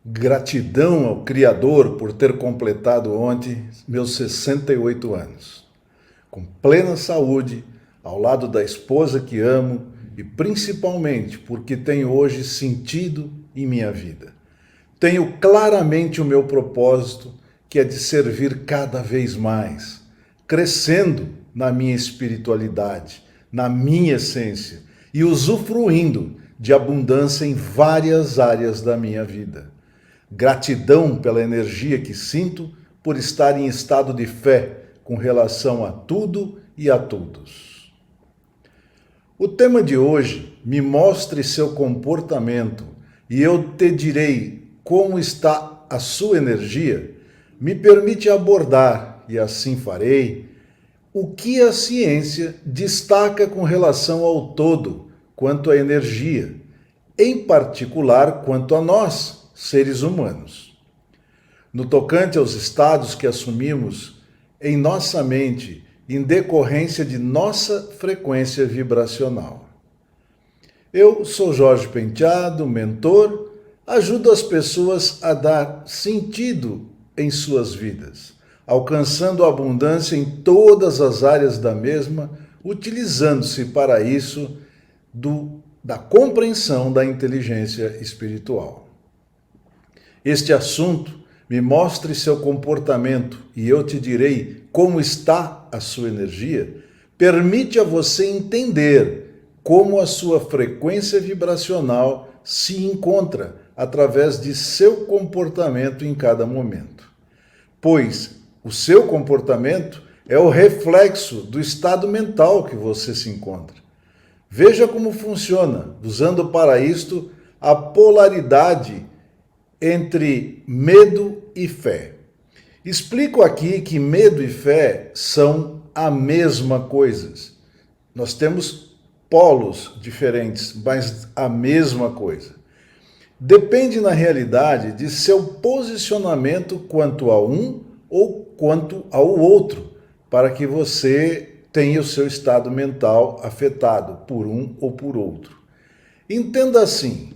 Gratidão ao Criador por ter completado ontem meus 68 anos. Com plena saúde, ao lado da esposa que amo e principalmente porque tenho hoje sentido em minha vida. Tenho claramente o meu propósito, que é de servir cada vez mais, crescendo na minha espiritualidade, na minha essência e usufruindo de abundância em várias áreas da minha vida. Gratidão pela energia que sinto por estar em estado de fé com relação a tudo e a todos. O tema de hoje, me mostre seu comportamento e eu te direi como está a sua energia, me permite abordar, e assim farei, o que a ciência destaca com relação ao todo quanto à energia, em particular quanto a nós, seres humanos. No tocante aos estados que assumimos em nossa mente em decorrência de nossa frequência vibracional. Eu sou Jorge Penteado, mentor, ajudo as pessoas a dar sentido em suas vidas, alcançando a abundância em todas as áreas da mesma, utilizando-se para isso da compreensão da inteligência espiritual. Este assunto, me mostre seu comportamento e eu te direi como está a sua energia, permite a você entender como a sua frequência vibracional se encontra através de seu comportamento em cada momento. Pois o seu comportamento é o reflexo do estado mental que você se encontra. Veja como funciona, usando para isto a polaridade entre medo e fé. Explico aqui que medo e fé são a mesma coisa. Nós temos polos diferentes, mas a mesma coisa. Depende, na realidade, de seu posicionamento quanto a um ou quanto ao outro, para que você tenha o seu estado mental afetado por um ou por outro. Entenda assim,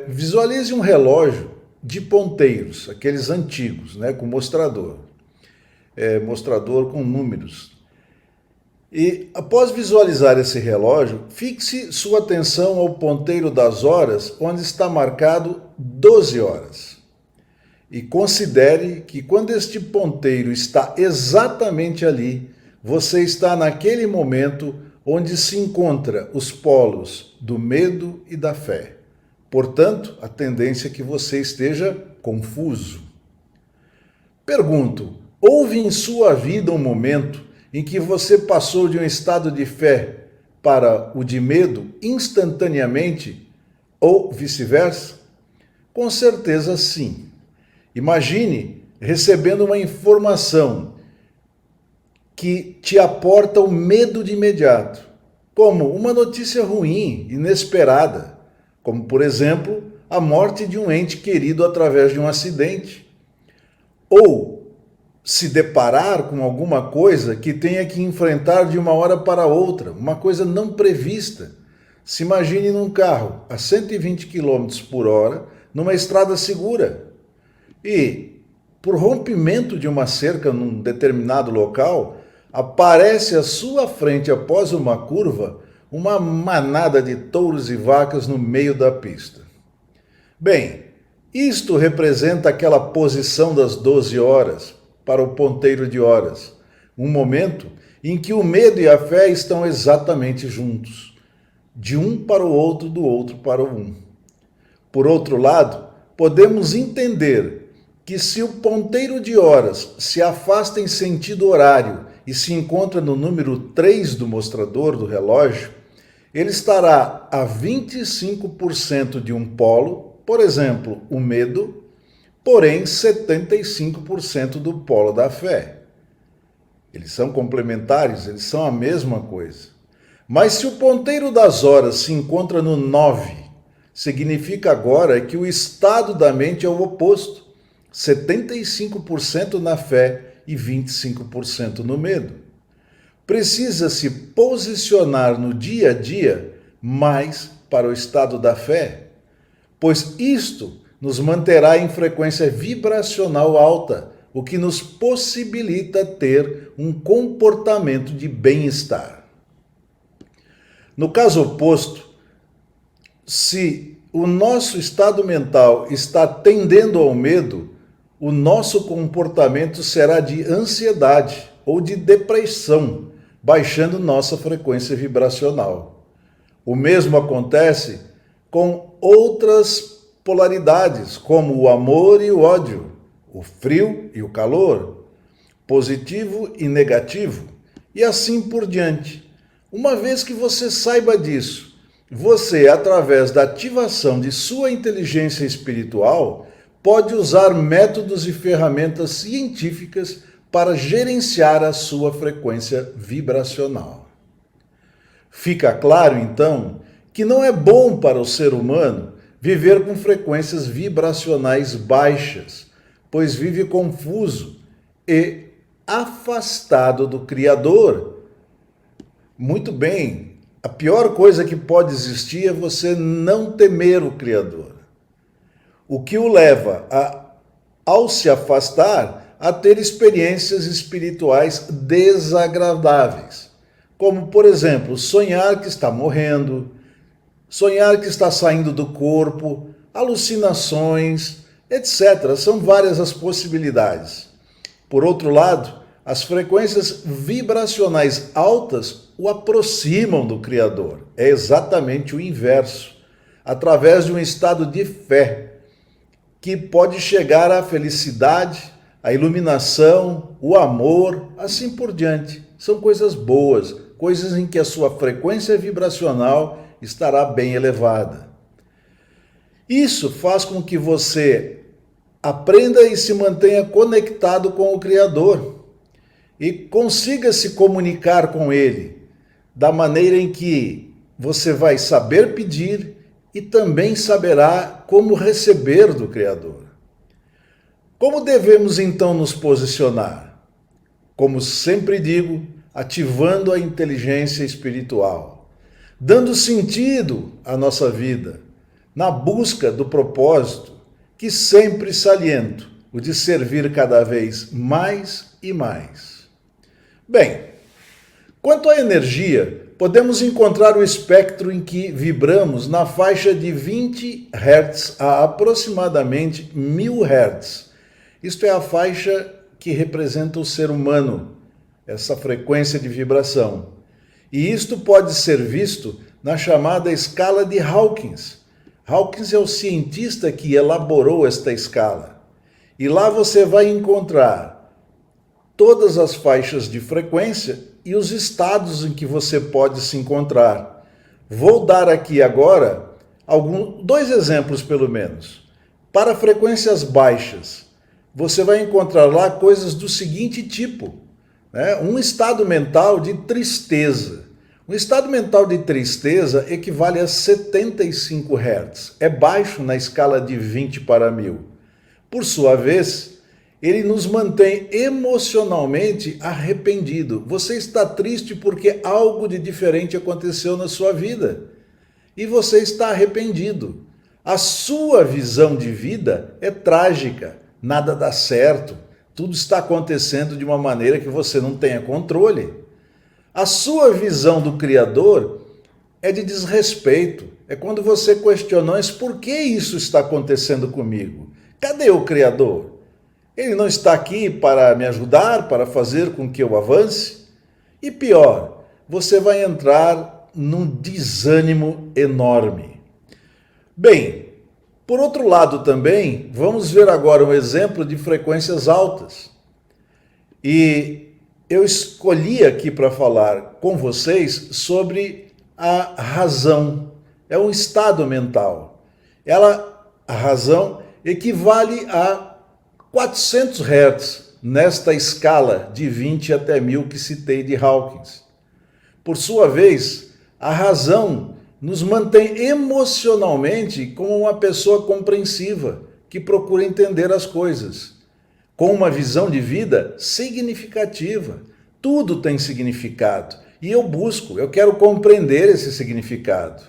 visualize um relógio de ponteiros, aqueles antigos, com mostrador, mostrador com números. E após visualizar esse relógio, fixe sua atenção ao ponteiro das horas, onde está marcado 12 horas. E considere que quando este ponteiro está exatamente ali, você está naquele momento onde se encontra os polos do medo e da fé. Portanto, a tendência é que você esteja confuso. Pergunto, houve em sua vida um momento em que você passou de um estado de fé para o de medo instantaneamente ou vice-versa? Com certeza sim. Imagine recebendo uma informação que te aporta o medo de imediato, como uma notícia ruim, inesperada, como, por exemplo, a morte de um ente querido através de um acidente, ou se deparar com alguma coisa que tenha que enfrentar de uma hora para outra, uma coisa não prevista. Se imagine num carro a 120 km por hora, numa estrada segura, e, por rompimento de uma cerca num determinado local, aparece à sua frente, após uma curva, uma manada de touros e vacas no meio da pista. Bem, isto representa aquela posição das 12 horas para o ponteiro de horas, um momento em que o medo e a fé estão exatamente juntos, de um para o outro, do outro para o um. Por outro lado, podemos entender que se o ponteiro de horas se afasta em sentido horário e se encontra no número 3 do mostrador do relógio, ele estará a 25% de um polo, por exemplo, o medo, porém 75% do polo da fé. Eles são complementares, eles são a mesma coisa. Mas se o ponteiro das horas se encontra no 9, significa agora que o estado da mente é o oposto, 75% na fé e 25% no medo. Precisa se posicionar no dia a dia mais para o estado da fé, pois isto nos manterá em frequência vibracional alta, o que nos possibilita ter um comportamento de bem-estar. No caso oposto, se o nosso estado mental está tendendo ao medo, o nosso comportamento será de ansiedade ou de depressão, baixando nossa frequência vibracional. O mesmo acontece com outras polaridades, como o amor e o ódio, o frio e o calor, positivo e negativo, e assim por diante. Uma vez que você saiba disso, você, através da ativação de sua inteligência espiritual, pode usar métodos e ferramentas científicas para gerenciar a sua frequência vibracional. Fica claro, então, que não é bom para o ser humano viver com frequências vibracionais baixas, pois vive confuso e afastado do Criador. Muito bem, a pior coisa que pode existir é você não temer o Criador. O que o leva ao se afastar, a ter experiências espirituais desagradáveis, como, por exemplo, sonhar que está morrendo, sonhar que está saindo do corpo, alucinações, etc. São várias as possibilidades. Por outro lado, as frequências vibracionais altas o aproximam do Criador. É exatamente o inverso, através de um estado de fé, que pode chegar à felicidade, à iluminação, o amor, assim por diante. São coisas boas, coisas em que a sua frequência vibracional estará bem elevada. Isso faz com que você aprenda e se mantenha conectado com o Criador e consiga se comunicar com Ele da maneira em que você vai saber pedir e também saberá como receber do Criador. Como devemos então nos posicionar? Como sempre digo, ativando a inteligência espiritual, dando sentido à nossa vida, na busca do propósito, que sempre saliento, o de servir cada vez mais e mais. Bem, quanto à energia, podemos encontrar o espectro em que vibramos na faixa de 20 Hz a aproximadamente 1000 Hz. Isto é a faixa que representa o ser humano, essa frequência de vibração. E isto pode ser visto na chamada escala de Hawkins. Hawkins é o cientista que elaborou esta escala. E lá você vai encontrar todas as faixas de frequência e os estados em que você pode se encontrar. Vou dar aqui agora dois exemplos, pelo menos. Para frequências baixas, você vai encontrar lá coisas do seguinte tipo, né? Um estado mental de tristeza. Um estado mental de tristeza equivale a 75 Hz. É baixo na escala de 20 para 1000. Por sua vez, ele nos mantém emocionalmente arrependido. Você está triste porque algo de diferente aconteceu na sua vida. E você está arrependido. A sua visão de vida é trágica. Nada dá certo. Tudo está acontecendo de uma maneira que você não tenha controle. A sua visão do Criador é de desrespeito. É quando você questiona, mas por que isso está acontecendo comigo? Cadê o Criador? Ele não está aqui para me ajudar, para fazer com que eu avance? E pior, você vai entrar num desânimo enorme. Bem, por outro lado também, vamos ver agora um exemplo de frequências altas. E eu escolhi aqui para falar com vocês sobre a razão. É um estado mental. A razão equivale a 400 Hz nesta escala de 20 até 1000 que citei de Hawkins. Por sua vez, a razão nos mantém emocionalmente como uma pessoa compreensiva, que procura entender as coisas, com uma visão de vida significativa. Tudo tem significado e eu quero compreender esse significado.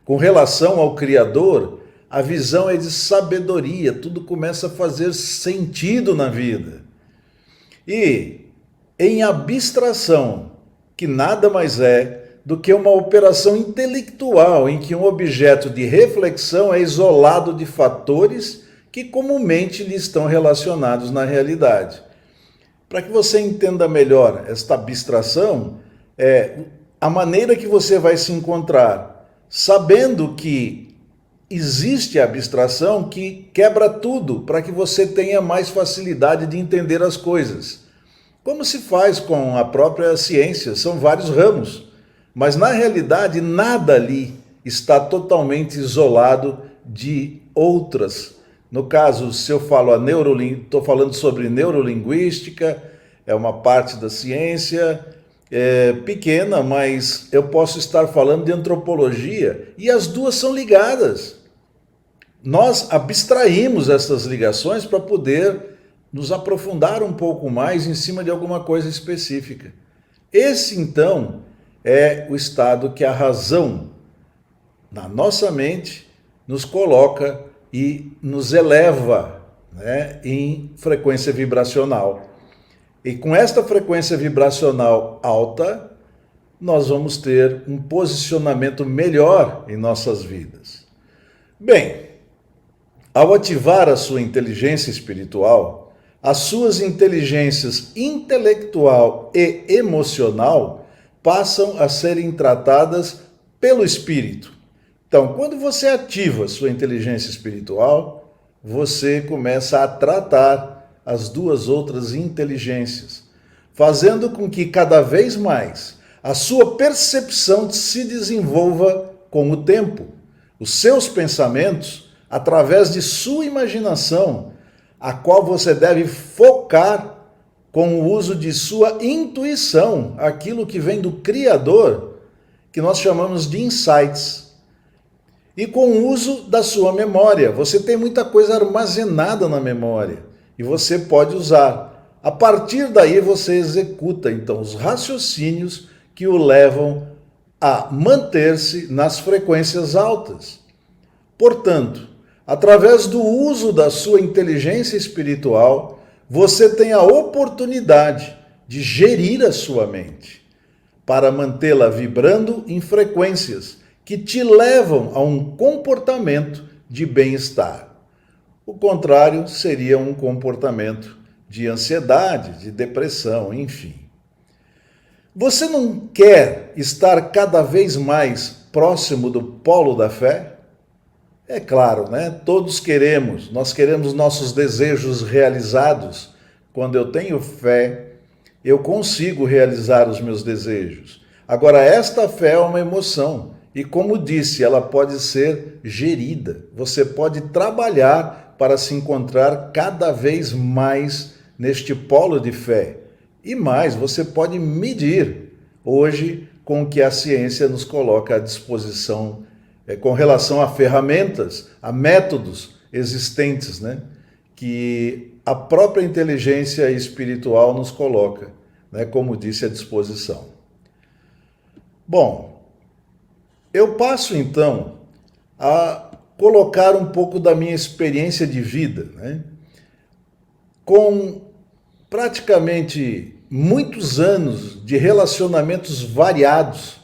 Com relação ao Criador, a visão é de sabedoria, tudo começa a fazer sentido na vida. E em abstração, que nada mais é do que uma operação intelectual em que um objeto de reflexão é isolado de fatores que comumente lhe estão relacionados na realidade. Para que você entenda melhor esta abstração, a maneira que você vai se encontrar, sabendo que existe a abstração que quebra tudo para que você tenha mais facilidade de entender as coisas. Como se faz com a própria ciência, são vários ramos, mas na realidade nada ali está totalmente isolado de outras. No caso, se eu falo estou falando sobre neurolinguística, é uma parte da ciência, pequena, mas eu posso estar falando de antropologia e as duas são ligadas. Nós abstraímos essas ligações para poder nos aprofundar um pouco mais em cima de alguma coisa específica. Esse, então, é o estado que a razão, na nossa mente, nos coloca e nos eleva, né, em frequência vibracional. E com esta frequência vibracional alta, nós vamos ter um posicionamento melhor em nossas vidas. Bem, ao ativar a sua inteligência espiritual, as suas inteligências intelectual e emocional passam a serem tratadas pelo espírito. Então, quando você ativa a sua inteligência espiritual, você começa a tratar as duas outras inteligências, fazendo com que cada vez mais a sua percepção se desenvolva com o tempo. Os seus pensamentos, através de sua imaginação, a qual você deve focar com o uso de sua intuição, aquilo que vem do Criador, que nós chamamos de insights. E com o uso da sua memória, você tem muita coisa armazenada na memória e você pode usar. A partir daí você executa então os raciocínios que o levam a manter-se nas frequências altas. Portanto, através do uso da sua inteligência espiritual, você tem a oportunidade de gerir a sua mente para mantê-la vibrando em frequências que te levam a um comportamento de bem-estar. O contrário seria um comportamento de ansiedade, de depressão, enfim. Você não quer estar cada vez mais próximo do polo da fé? É claro, né? Todos queremos, nós queremos nossos desejos realizados. Quando eu tenho fé, eu consigo realizar os meus desejos. Agora, esta fé é uma emoção e, como disse, ela pode ser gerida. Você pode trabalhar para se encontrar cada vez mais neste polo de fé. E mais, você pode medir hoje com o que a ciência nos coloca à disposição com relação a ferramentas, a métodos existentes, né, que a própria inteligência espiritual nos coloca, né, como disse, à disposição. Bom, eu passo então a colocar um pouco da minha experiência de vida, né, com praticamente muitos anos de relacionamentos variados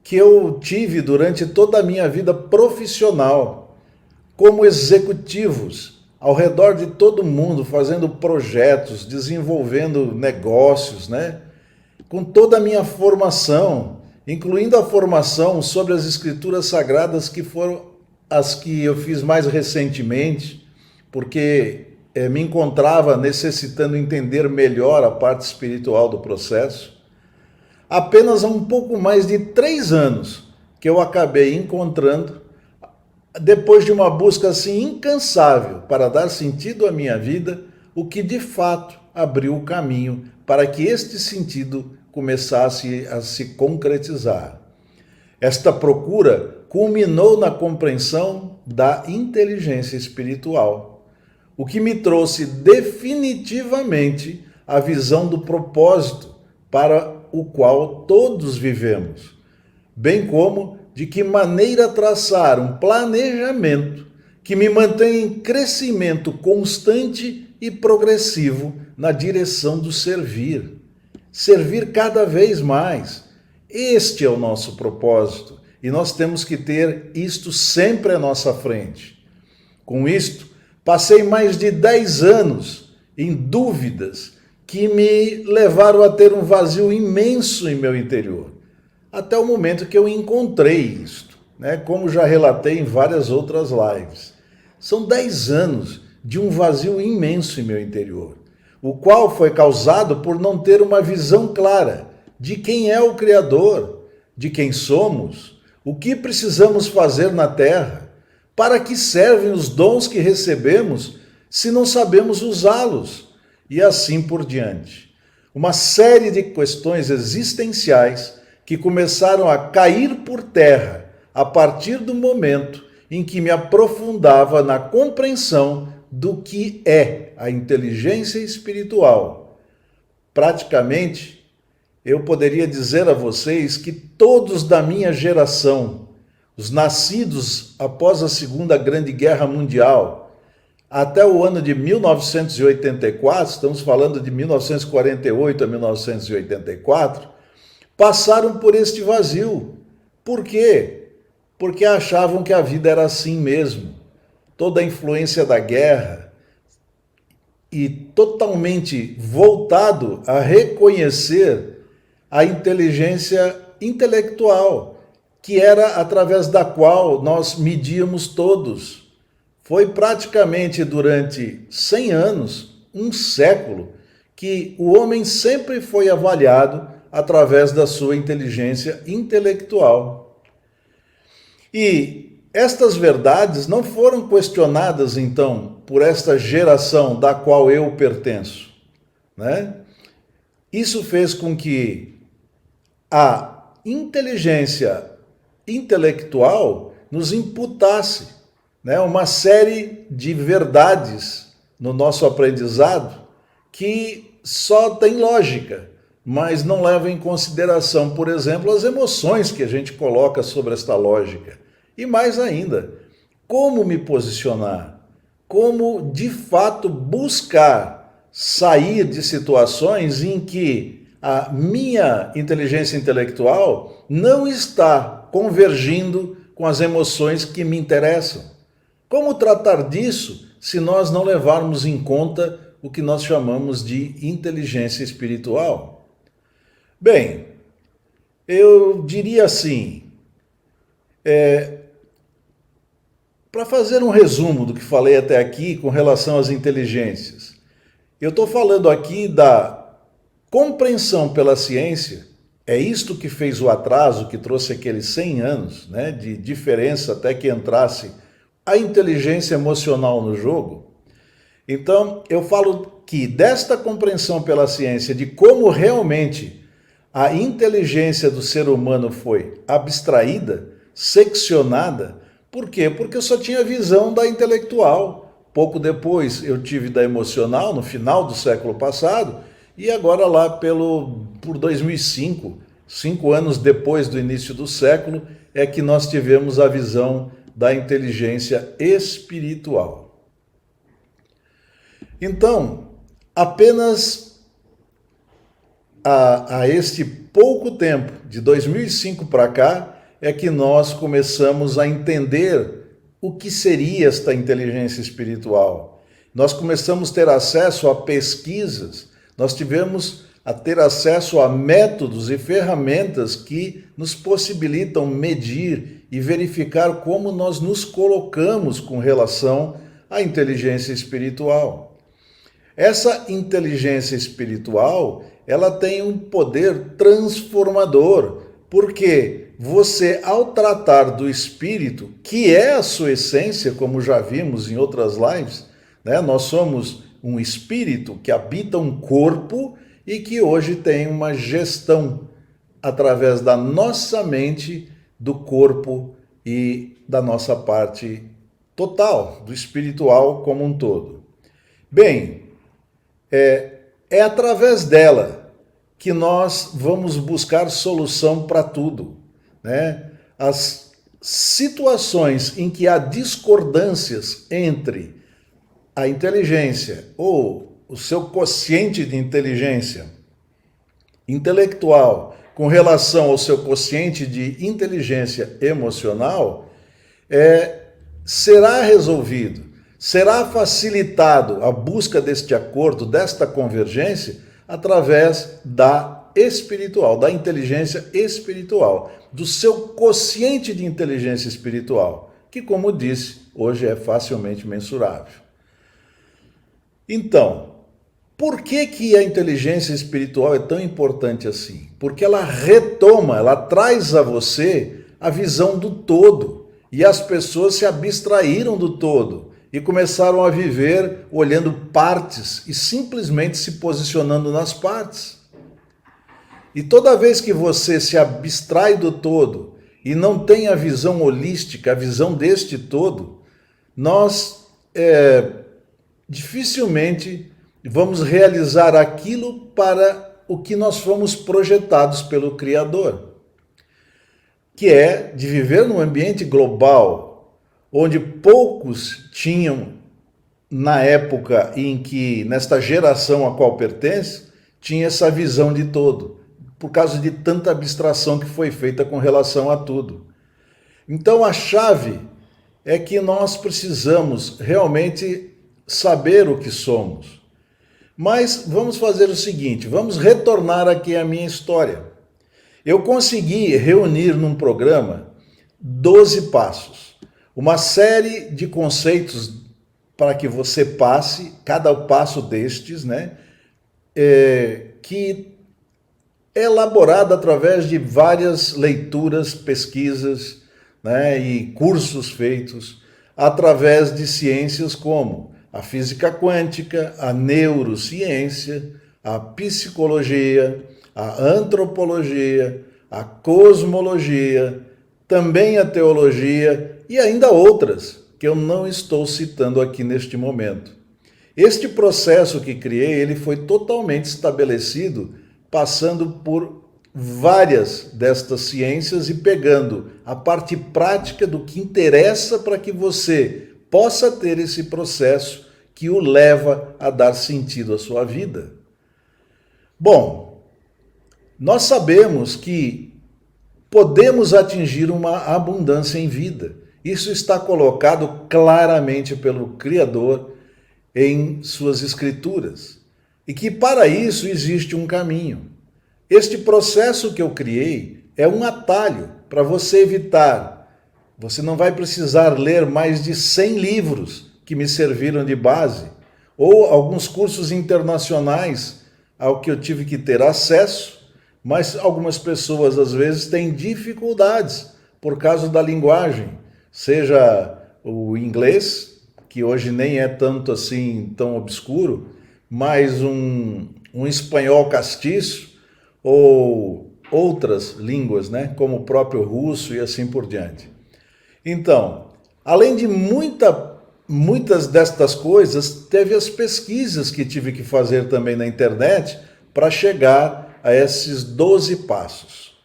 que eu tive durante toda a minha vida profissional, como executivos, ao redor de todo mundo, fazendo projetos, desenvolvendo negócios, né? Com toda a minha formação, incluindo a formação sobre as escrituras sagradas, que foram as que eu fiz mais recentemente, porque me encontrava necessitando entender melhor a parte espiritual do processo. Apenas há um pouco mais de 3 anos que eu acabei encontrando, depois de uma busca assim incansável para dar sentido à minha vida, o que de fato abriu o caminho para que este sentido começasse a se concretizar. Esta procura culminou na compreensão da inteligência espiritual, o que me trouxe definitivamente a visão do propósito para o qual todos vivemos, bem como de que maneira traçar um planejamento que me mantém em crescimento constante e progressivo na direção do servir. Servir cada vez mais. Este é o nosso propósito e nós temos que ter isto sempre à nossa frente. Com isto, passei mais de 10 anos em dúvidas que me levaram a ter um vazio imenso em meu interior, até o momento que eu encontrei isto, né? Como já relatei em várias outras lives. São 10 anos de um vazio imenso em meu interior, o qual foi causado por não ter uma visão clara de quem é o Criador, de quem somos, o que precisamos fazer na Terra, para que servem os dons que recebemos se não sabemos usá-los, e assim por diante. Uma série de questões existenciais que começaram a cair por terra a partir do momento em que me aprofundava na compreensão do que é a inteligência espiritual. Praticamente, eu poderia dizer a vocês que todos da minha geração, os nascidos após a Segunda Grande Guerra Mundial, até o ano de 1984, estamos falando de 1948 a 1984, passaram por este vazio. Por quê? Porque achavam que a vida era assim mesmo. Toda a influência da guerra e totalmente voltado a reconhecer a inteligência intelectual, que era através da qual nós medíamos todos. Foi praticamente durante 100 anos, um século, que o homem sempre foi avaliado através da sua inteligência intelectual. E estas verdades não foram questionadas, então, por esta geração da qual eu pertenço, né? Isso fez com que a inteligência intelectual nos imputasse, né, uma série de verdades no nosso aprendizado que só tem lógica, mas não leva em consideração, por exemplo, as emoções que a gente coloca sobre esta lógica. E mais ainda, como me posicionar, como de fato buscar sair de situações em que a minha inteligência intelectual não está convergindo com as emoções que me interessam. Como tratar disso se nós não levarmos em conta o que nós chamamos de inteligência espiritual? Bem, eu diria assim, para fazer um resumo do que falei até aqui com relação às inteligências, eu estou falando aqui da compreensão pela ciência. É isto que fez o atraso, que trouxe aqueles 100 anos, né, de diferença até que entrasse a inteligência emocional no jogo. Então, eu falo que desta compreensão pela ciência de como realmente a inteligência do ser humano foi abstraída, seccionada. Por quê? Porque eu só tinha visão da intelectual. Pouco depois eu tive da emocional, no final do século passado, e agora lá por 2005, 5 anos depois do início do século, é que nós tivemos a visão da inteligência espiritual. Então, apenas a este pouco tempo, de 2005 para cá, é que nós começamos a entender o que seria esta inteligência espiritual. Nós começamos a ter acesso a pesquisas, nós tivemos a ter acesso a métodos e ferramentas que nos possibilitam medir e verificar como nós nos colocamos com relação à inteligência espiritual. Essa inteligência espiritual, ela tem um poder transformador, porque você, ao tratar do espírito, que é a sua essência, como já vimos em outras lives, né? Nós somos um espírito que habita um corpo e que hoje tem uma gestão através da nossa mente, do corpo e da nossa parte total, do espiritual como um todo. Bem, é através dela que nós vamos buscar solução para tudo, né? As situações em que há discordâncias entre a inteligência ou o seu quociente de inteligência intelectual com relação ao seu quociente de inteligência emocional, será resolvido, será facilitado a busca deste acordo, desta convergência, através da espiritual, da inteligência espiritual, do seu quociente de inteligência espiritual, que, como disse, hoje é facilmente mensurável. Então, por que a inteligência espiritual é tão importante assim? Porque ela retoma, ela traz a você a visão do todo. E as pessoas se abstraíram do todo e começaram a viver olhando partes e simplesmente se posicionando nas partes. E toda vez que você se abstrai do todo e não tem a visão holística, a visão deste todo, nós dificilmente vamos realizar aquilo para o que nós fomos projetados pelo Criador, que é de viver num ambiente global, onde poucos tinham, na época em que, nesta geração a qual pertence, tinha essa visão de todo, por causa de tanta abstração que foi feita com relação a tudo. Então a chave é que nós precisamos realmente saber o que somos. Mas vamos fazer o seguinte, vamos retornar aqui à minha história. Eu consegui reunir num programa 12 passos, uma série de conceitos para que você passe, cada passo destes, que é elaborado através de várias leituras, pesquisas, e cursos feitos, através de ciências como a física quântica, a neurociência, a psicologia, a antropologia, a cosmologia, também a teologia e ainda outras que eu não estou citando aqui neste momento. Este processo que criei, ele foi totalmente estabelecido passando por várias destas ciências e pegando a parte prática do que interessa para que você possa ter esse processo que o leva a dar sentido à sua vida. Bom, nós sabemos que podemos atingir uma abundância em vida. Isso está colocado claramente pelo Criador em suas escrituras. E que para isso existe um caminho. Este processo que eu criei é um atalho para você evitar. Você não vai precisar ler mais de 100 livros que me serviram de base, ou alguns cursos internacionais ao que eu tive que ter acesso, mas algumas pessoas às vezes têm dificuldades por causa da linguagem, seja o inglês, que hoje nem é tanto assim tão obscuro, mas um espanhol castiço, ou outras línguas, como o próprio russo e assim por diante. Então, além de muitas destas coisas, teve as pesquisas que tive que fazer também na internet para chegar a esses 12 passos.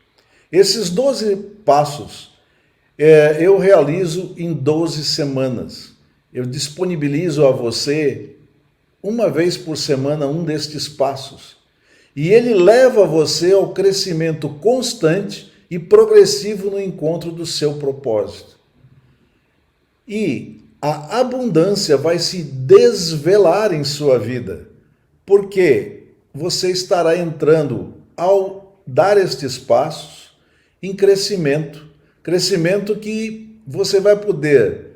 Esses 12 passos eu realizo em 12 semanas. Eu disponibilizo a você, uma vez por semana, um destes passos. E ele leva você ao crescimento constante e progressivo no encontro do seu propósito. E a abundância vai se desvelar em sua vida, porque você estará entrando, ao dar estes passos, em crescimento que você vai poder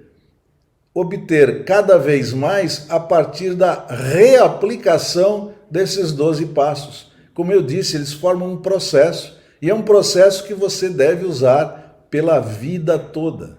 obter cada vez mais a partir da reaplicação desses 12 passos. Como eu disse, eles formam um processo, e é um processo que você deve usar pela vida toda.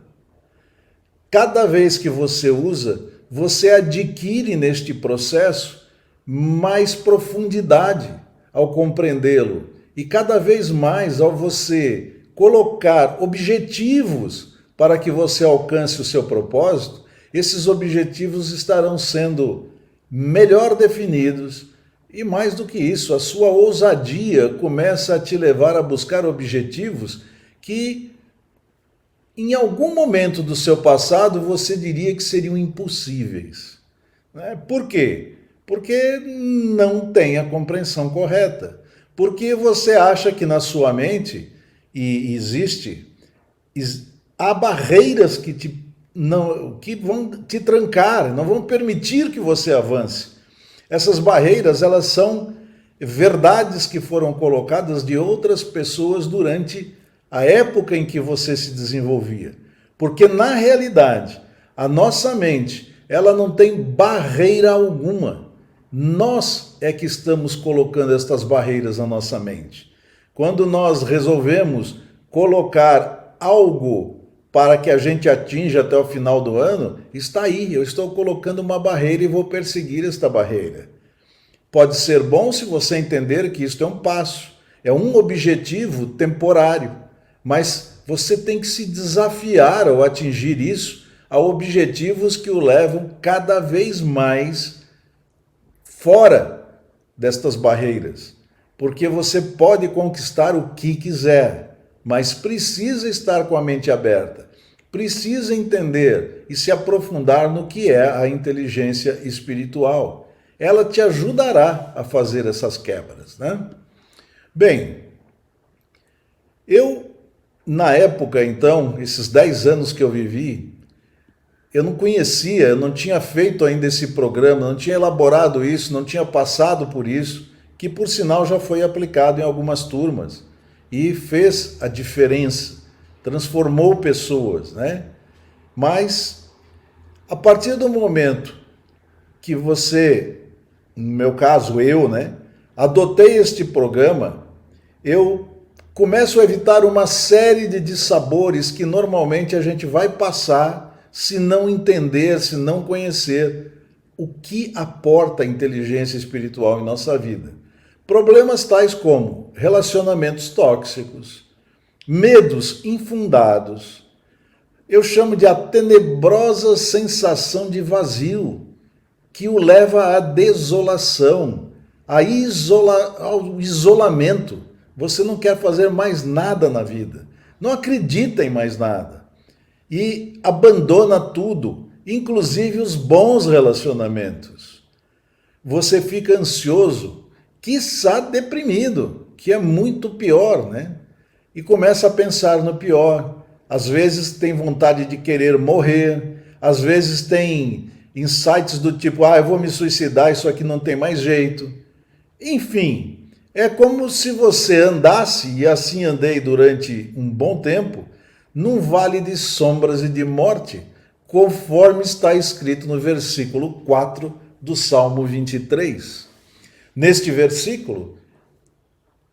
Cada vez que você usa, você adquire neste processo mais profundidade ao compreendê-lo. E cada vez mais, ao você colocar objetivos para que você alcance o seu propósito, esses objetivos estarão sendo melhor definidos. E mais do que isso, a sua ousadia começa a te levar a buscar objetivos que em algum momento do seu passado você diria que seriam impossíveis. Né? Por quê? Porque não tem a compreensão correta. Porque você acha que na sua mente há barreiras que vão te trancar, não vão permitir que você avance. Essas barreiras, elas são verdades que foram colocadas de outras pessoas durante a época em que você se desenvolvia. Porque na realidade, a nossa mente, ela não tem barreira alguma. Nós é que estamos colocando estas barreiras na nossa mente. Quando nós resolvemos colocar algo para que a gente atinja até o final do ano, está aí, eu estou colocando uma barreira e vou perseguir esta barreira. Pode ser bom se você entender que isto é um passo, é um objetivo temporário, mas você tem que se desafiar ao atingir isso a objetivos que o levam cada vez mais fora destas barreiras, porque você pode conquistar o que quiser, mas precisa estar com a mente aberta, precisa entender e se aprofundar no que é a inteligência espiritual. Ela te ajudará a fazer essas quebras, né? Bem, na época, então, esses 10 anos que eu vivi, eu não conhecia, eu não tinha feito ainda esse programa, não tinha elaborado isso, não tinha passado por isso, que por sinal já foi aplicado em algumas turmas e fez a diferença, transformou pessoas, né? Mas, a partir do momento que você, no meu caso eu, né, adotei este programa, eu começo a evitar uma série de dissabores que normalmente a gente vai passar se não entender, se não conhecer o que aporta a inteligência espiritual em nossa vida. Problemas tais como relacionamentos tóxicos, medos infundados, eu chamo de a tenebrosa sensação de vazio, que o leva à desolação, ao isolamento. Você não quer fazer mais nada na vida, não acredita em mais nada e abandona tudo, inclusive os bons relacionamentos. Você fica ansioso, quiçá deprimido, que é muito pior, né? E começa a pensar no pior. Às vezes tem vontade de querer morrer, às vezes tem insights do tipo, eu vou me suicidar, isso aqui não tem mais jeito. Enfim, é como se você andasse, e assim andei durante um bom tempo, num vale de sombras e de morte, conforme está escrito no versículo 4 do Salmo 23. Neste versículo,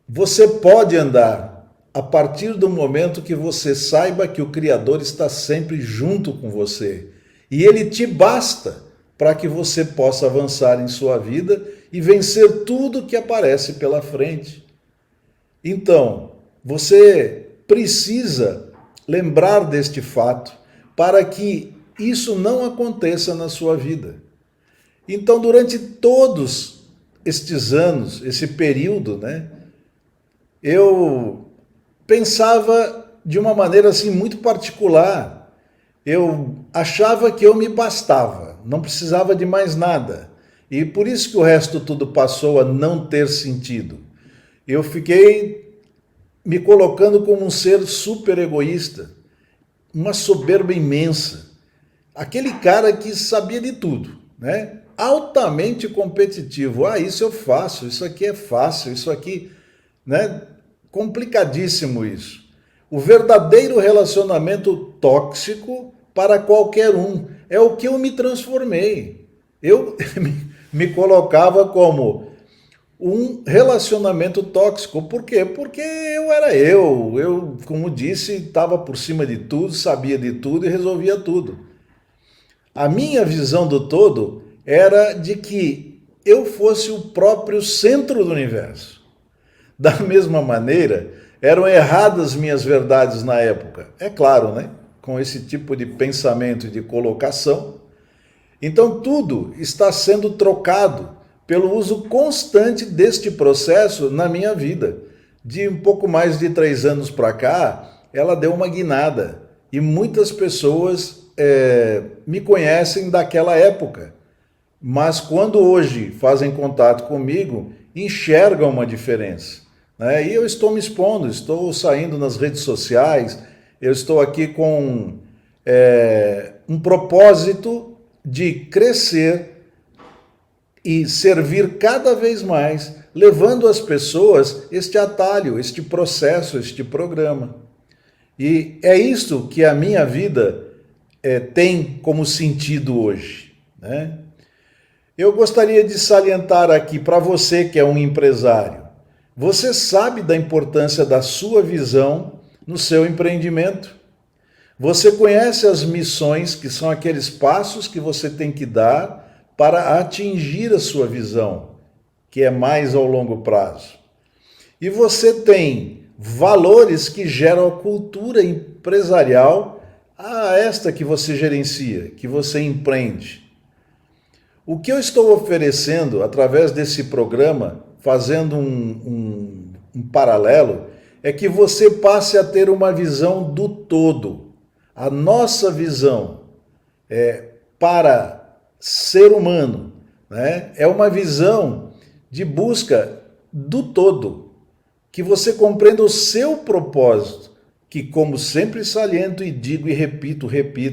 você pode andar a partir do momento que você saiba que o Criador está sempre junto com você. E ele te basta para que você possa avançar em sua vida e vencer tudo que aparece pela frente. Então, você precisa lembrar deste fato para que isso não aconteça na sua vida. Então, durante todos estes anos, esse período, né, eu pensava de uma maneira assim muito particular. Eu achava que eu me bastava, não precisava de mais nada. E por isso que o resto tudo passou a não ter sentido. Eu fiquei me colocando como um ser super egoísta, uma soberba imensa. Aquele cara que sabia de tudo, né? Altamente competitivo. Isso eu faço, isso aqui é fácil, isso aqui, né? Complicadíssimo isso. O verdadeiro relacionamento tóxico para qualquer um é o que eu me transformei. Eu me colocava como um relacionamento tóxico. Por quê? Porque eu era eu, como disse, estava por cima de tudo, sabia de tudo e resolvia tudo. A minha visão do todo era de que eu fosse o próprio centro do universo. Da mesma maneira, eram erradas minhas verdades na época. É claro, né? Com esse tipo de pensamento e de colocação. Então tudo está sendo trocado pelo uso constante deste processo na minha vida. De um pouco mais de 3 anos para cá, ela deu uma guinada. e muitas pessoas me conhecem daquela época, mas quando hoje fazem contato comigo, enxergam uma diferença, né? E eu estou me expondo, estou saindo nas redes sociais, eu estou aqui com um propósito de crescer e servir cada vez mais, levando às pessoas este atalho, este processo, este programa. E é isto que a minha vida tem como sentido hoje, né? Eu gostaria de salientar aqui para você que é um empresário. Você sabe da importância da sua visão no seu empreendimento? Você conhece as missões, que são aqueles passos que você tem que dar para atingir a sua visão, que é mais ao longo prazo. E você tem valores que geram a cultura empresarial a esta que você gerencia, que você empreende. O que eu estou oferecendo através desse programa, fazendo um paralelo, é que você passe a ter uma visão do todo. A nossa visão para ser humano, né, é uma visão de busca do todo, que você compreenda o seu propósito, que como sempre saliento e digo e repito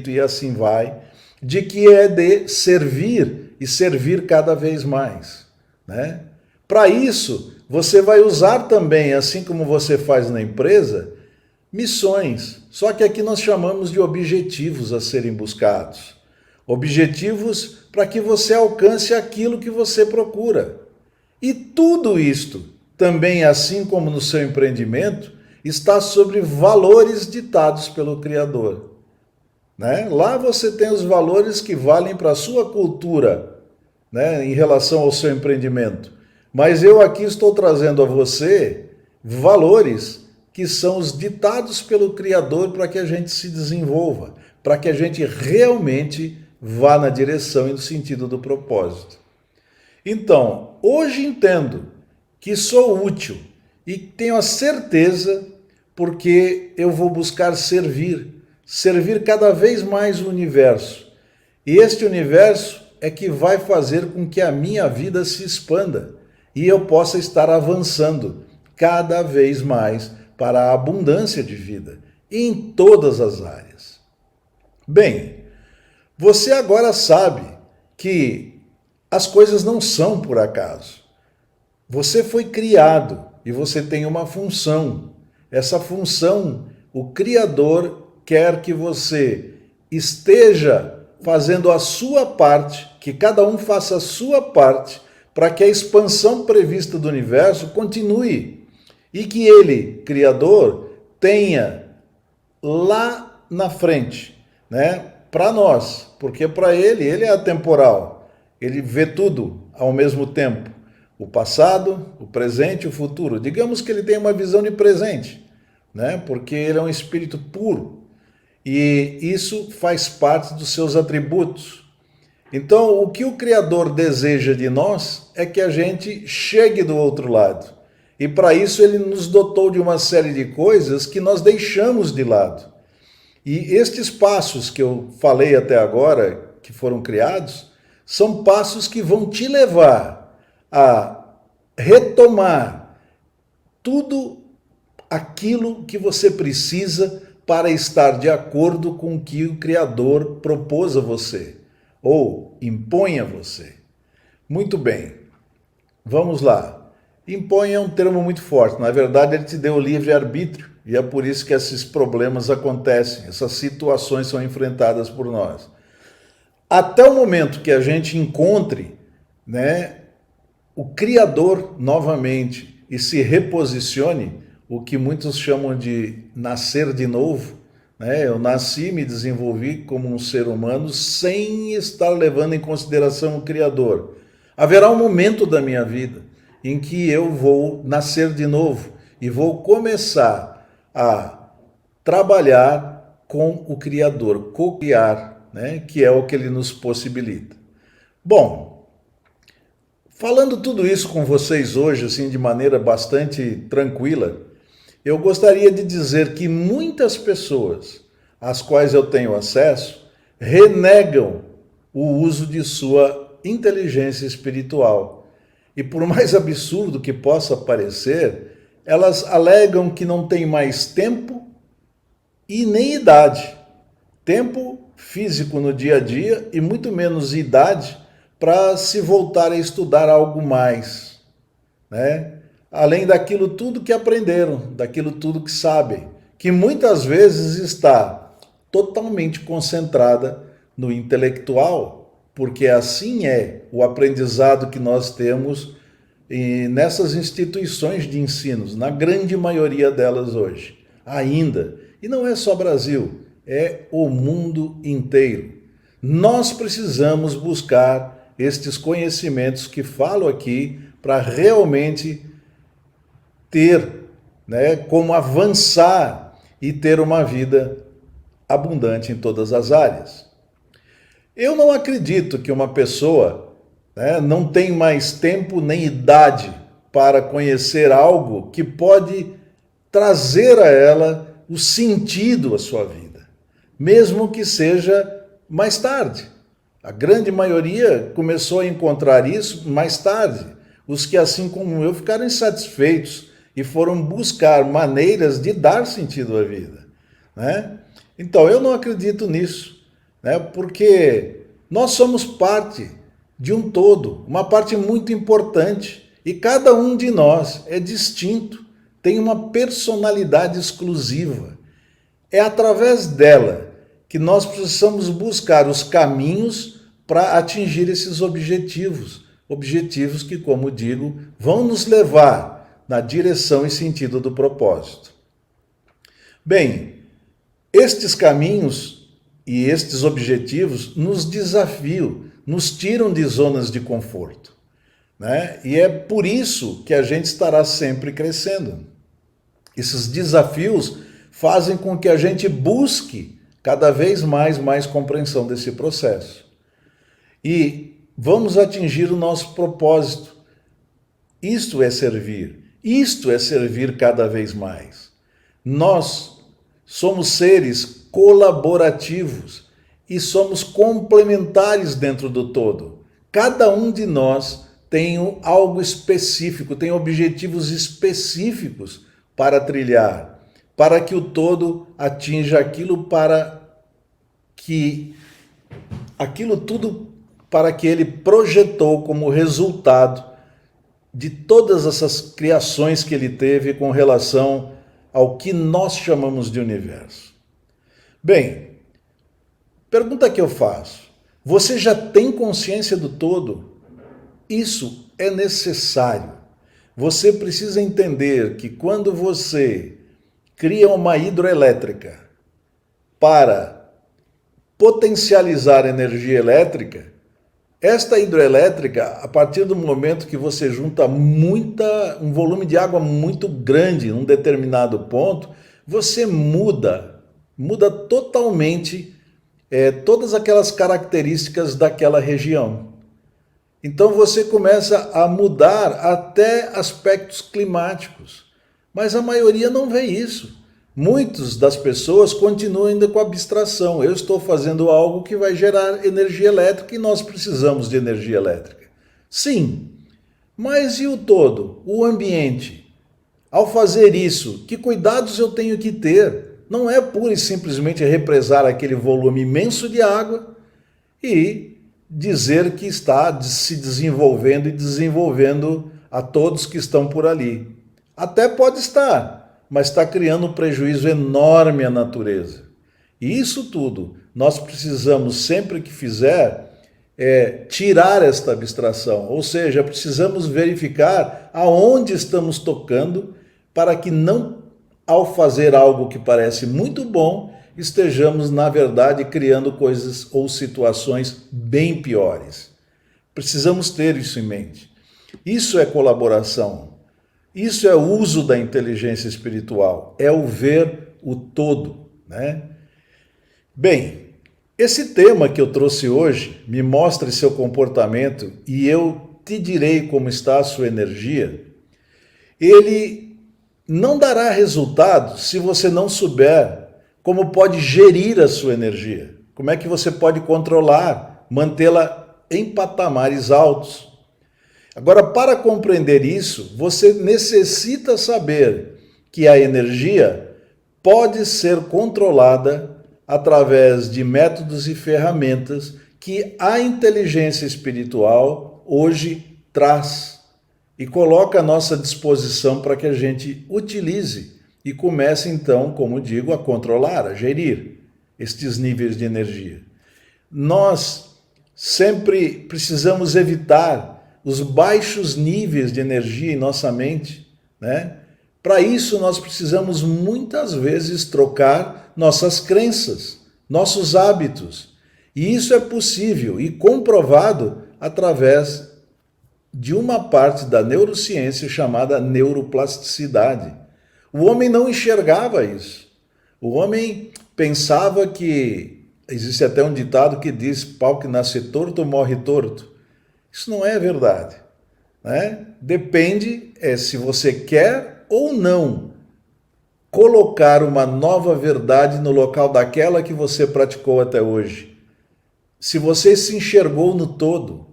e assim vai, de que é de servir e servir cada vez mais, né? Para isso, você vai usar também, assim como você faz na empresa, missões. Só que aqui nós chamamos de objetivos a serem buscados. Objetivos para que você alcance aquilo que você procura. E tudo isto, também assim como no seu empreendimento, está sobre valores ditados pelo Criador, né? Lá você tem os valores que valem para a sua cultura, né, em relação ao seu empreendimento. Mas eu aqui estou trazendo a você valores que são os ditados pelo Criador para que a gente se desenvolva, para que a gente realmente vá na direção e no sentido do propósito. Então, hoje entendo que sou útil e tenho a certeza porque eu vou buscar servir cada vez mais o universo. E este universo é que vai fazer com que a minha vida se expanda e eu possa estar avançando cada vez mais para a abundância de vida em todas as áreas. Bem, você agora sabe que as coisas não são por acaso. Você foi criado e você tem uma função. Essa função, o Criador quer que você esteja fazendo a sua parte, que cada um faça a sua parte, para que a expansão prevista do universo continue e que ele, Criador, tenha lá na frente, né, para nós, porque para ele é atemporal, ele vê tudo ao mesmo tempo, o passado, o presente e o futuro. Digamos que ele tem uma visão de presente, né, porque ele é um espírito puro e isso faz parte dos seus atributos. Então, o que o Criador deseja de nós é que a gente chegue do outro lado. E para isso ele nos dotou de uma série de coisas que nós deixamos de lado. E estes passos que eu falei até agora, que foram criados, são passos que vão te levar a retomar tudo aquilo que você precisa para estar de acordo com o que o Criador propôs a você, ou impõe a você. Muito bem, vamos lá. Impõe é um termo muito forte, na verdade ele te deu o livre-arbítrio, e é por isso que esses problemas acontecem, essas situações são enfrentadas por nós. Até o momento que a gente encontre, né, o Criador novamente e se reposicione, o que muitos chamam de nascer de novo, né? Eu nasci e me desenvolvi como um ser humano sem estar levando em consideração o Criador. Haverá um momento da minha vida em que eu vou nascer de novo e vou começar a trabalhar com o Criador, co-criar, né? Que é o que ele nos possibilita. Bom, falando tudo isso com vocês hoje, assim, de maneira bastante tranquila, eu gostaria de dizer que muitas pessoas às quais eu tenho acesso, renegam o uso de sua inteligência espiritual. E por mais absurdo que possa parecer, elas alegam que não têm mais tempo e nem idade. Tempo físico no dia a dia e muito menos idade para se voltar a estudar algo mais, né? Além daquilo tudo que aprenderam, daquilo tudo que sabem, que muitas vezes está totalmente concentrada no intelectual, porque assim é o aprendizado que nós temos nessas instituições de ensinos, na grande maioria delas hoje, ainda. E não é só Brasil, é o mundo inteiro. Nós precisamos buscar estes conhecimentos que falo aqui para realmente ter, né, como avançar e ter uma vida abundante em todas as áreas. Eu não acredito que uma pessoa, né, não tem mais tempo nem idade para conhecer algo que pode trazer a ela o sentido à sua vida, mesmo que seja mais tarde. A grande maioria começou a encontrar isso mais tarde. Os que, assim como eu, ficaram insatisfeitos e foram buscar maneiras de dar sentido à vida, né? Então, eu não acredito nisso, né? Porque nós somos parte de um todo, uma parte muito importante, e cada um de nós é distinto, tem uma personalidade exclusiva. É através dela que nós precisamos buscar os caminhos para atingir esses objetivos. Objetivos que, como digo, vão nos levar na direção e sentido do propósito. Bem, estes caminhos e estes objetivos nos desafiam, nos tiram de zonas de conforto, né? E é por isso que a gente estará sempre crescendo. Esses desafios fazem com que a gente busque cada vez mais compreensão desse processo. E vamos atingir o nosso propósito. Isto é servir cada vez mais. Nós somos seres colaborativos e somos complementares dentro do todo. Cada um de nós tem algo específico, tem objetivos específicos para trilhar, para que o todo atinja aquilo tudo para que ele projetou como resultado de todas essas criações que ele teve com relação ao que nós chamamos de universo. Bem, pergunta que eu faço: você já tem consciência do todo? Isso é necessário. Você precisa entender que quando você cria uma hidroelétrica para potencializar energia elétrica, esta hidroelétrica, a partir do momento que você junta um volume de água muito grande num determinado ponto, você muda totalmente todas aquelas características daquela região. Então você começa a mudar até aspectos climáticos, mas a maioria não vê isso. Muitas das pessoas continuam ainda com a abstração. Eu estou fazendo algo que vai gerar energia elétrica e nós precisamos de energia elétrica. Sim, mas e o todo, o ambiente? Ao fazer isso, que cuidados eu tenho que ter? Não é pura e simplesmente represar aquele volume imenso de água e dizer que está se desenvolvendo e desenvolvendo a todos que estão por ali. Até pode estar, mas está criando um prejuízo enorme à natureza. E isso tudo nós precisamos, sempre que fizer, tirar esta abstração, ou seja, precisamos verificar aonde estamos tocando para que não, ao fazer algo que parece muito bom, estejamos, na verdade, criando coisas ou situações bem piores. Precisamos ter isso em mente. Isso é colaboração. Isso é o uso da inteligência espiritual. É o ver o todo, né? Bem, esse tema que eu trouxe hoje, me mostre seu comportamento e eu te direi como está a sua energia, ele não dará resultado se você não souber como pode gerir a sua energia, como é que você pode controlar, mantê-la em patamares altos. Agora, para compreender isso, você necessita saber que a energia pode ser controlada através de métodos e ferramentas que a inteligência espiritual hoje traz e coloca à nossa disposição para que a gente utilize e comece então, como digo, a controlar, a gerir estes níveis de energia. Nós sempre precisamos evitar os baixos níveis de energia em nossa mente, né? Para isso, nós precisamos muitas vezes trocar nossas crenças, nossos hábitos. E isso é possível e comprovado através de uma parte da neurociência chamada neuroplasticidade. O homem não enxergava isso. O homem pensava que... Existe até um ditado que diz: pau que nasce torto morre torto. Isso não é verdade, né? Depende se você quer ou não colocar uma nova verdade no local daquela que você praticou até hoje. Se você se enxergou no todo,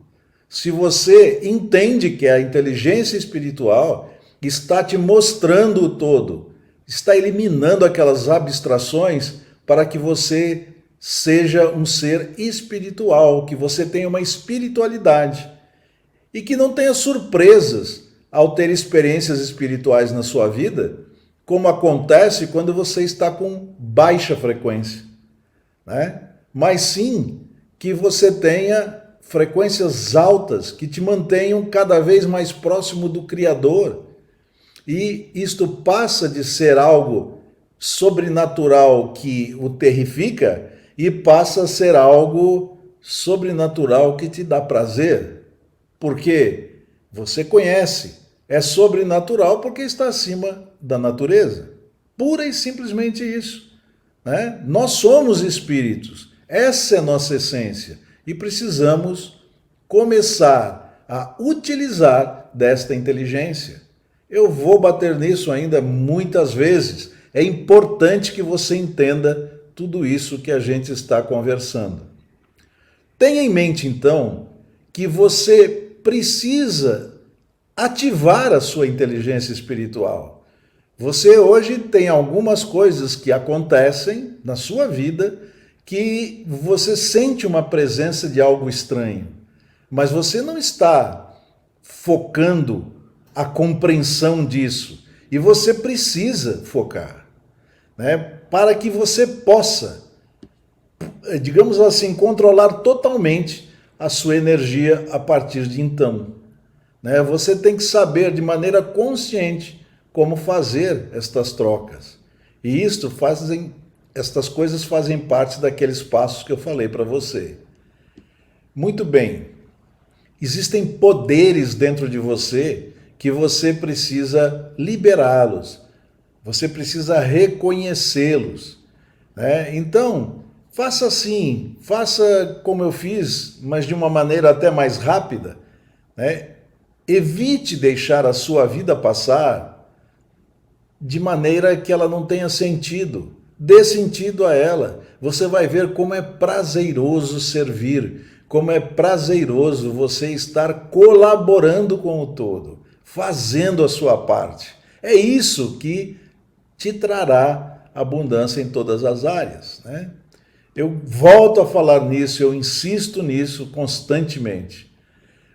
se você entende que a inteligência espiritual está te mostrando o todo, está eliminando aquelas abstrações para que você seja um ser espiritual, que você tenha uma espiritualidade e que não tenha surpresas ao ter experiências espirituais na sua vida, como acontece quando você está com baixa frequência, né? Mas sim que você tenha frequências altas que te mantenham cada vez mais próximo do Criador. E isto passa de ser algo sobrenatural que o terrifica e passa a ser algo sobrenatural que te dá prazer. Porque você conhece, é sobrenatural porque está acima da natureza. Pura e simplesmente isso, né? Nós somos espíritos, essa é a nossa essência e precisamos começar a utilizar desta inteligência. Eu vou bater nisso ainda muitas vezes. É importante que você entenda tudo isso que a gente está conversando. Tenha em mente, então, que você precisa ativar a sua inteligência espiritual. Você hoje tem algumas coisas que acontecem na sua vida que você sente uma presença de algo estranho, mas você não está focando a compreensão disso. E você precisa focar, né? Para que você possa, digamos assim, controlar totalmente a sua energia a partir de então, né? Você tem que saber de maneira consciente como fazer estas trocas. E estas coisas fazem parte daqueles passos que eu falei para você. Muito bem. Existem poderes dentro de você que você precisa liberá-los. Você precisa reconhecê-los, né? Então, faça assim, faça como eu fiz, mas de uma maneira até mais rápida, né? Evite deixar a sua vida passar de maneira que ela não tenha sentido. Dê sentido a ela. Você vai ver como é prazeroso servir, como é prazeroso você estar colaborando com o todo, fazendo a sua parte. É isso que te trará abundância em todas as áreas, né? Eu volto a falar nisso, eu insisto nisso constantemente.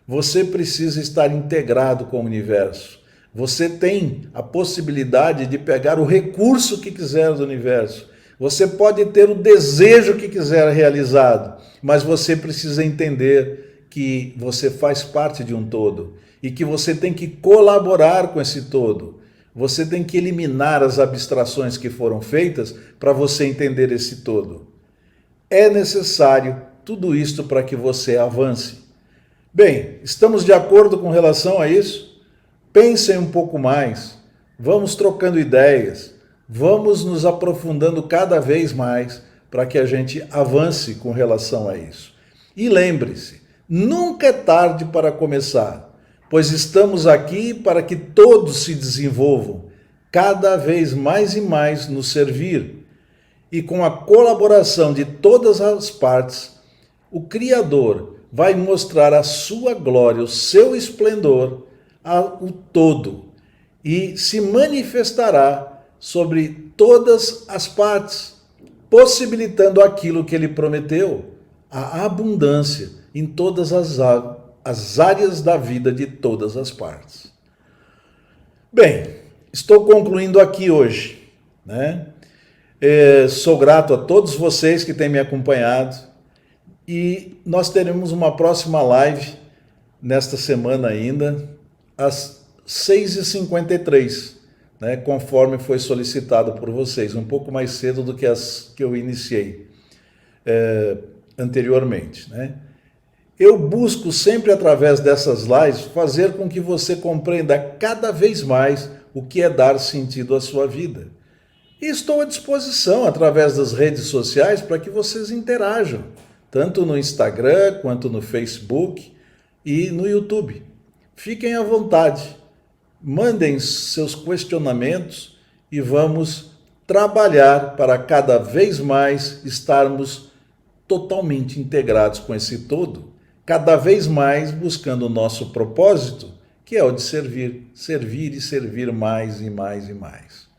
Você precisa estar integrado com o universo. Você tem a possibilidade de pegar o recurso que quiser do universo. Você pode ter o desejo que quiser realizado, mas você precisa entender que você faz parte de um todo e que você tem que colaborar com esse todo. Você tem que eliminar as abstrações que foram feitas para você entender esse todo. É necessário tudo isto para que você avance. Bem, estamos de acordo com relação a isso? Pensem um pouco mais, vamos trocando ideias, vamos nos aprofundando cada vez mais para que a gente avance com relação a isso. E lembre-se, nunca é tarde para começar, pois estamos aqui para que todos se desenvolvam, cada vez mais e mais nos servir. e com a colaboração de todas as partes, o Criador vai mostrar a sua glória, o seu esplendor ao todo e se manifestará sobre todas as partes, possibilitando aquilo que ele prometeu, a abundância em todas as áreas da vida de todas as partes. Bem, estou concluindo aqui hoje, né? Sou grato a todos vocês que têm me acompanhado e nós teremos uma próxima live nesta semana ainda, às 6h53, né? Conforme foi solicitado por vocês, um pouco mais cedo do que as que eu iniciei anteriormente, né? Eu busco sempre, através dessas lives, fazer com que você compreenda cada vez mais o que é dar sentido à sua vida. E estou à disposição, através das redes sociais, para que vocês interajam, tanto no Instagram, quanto no Facebook e no YouTube. Fiquem à vontade, mandem seus questionamentos e vamos trabalhar para cada vez mais estarmos totalmente integrados com esse todo, cada vez mais buscando o nosso propósito, que é o de servir e servir mais e mais e mais.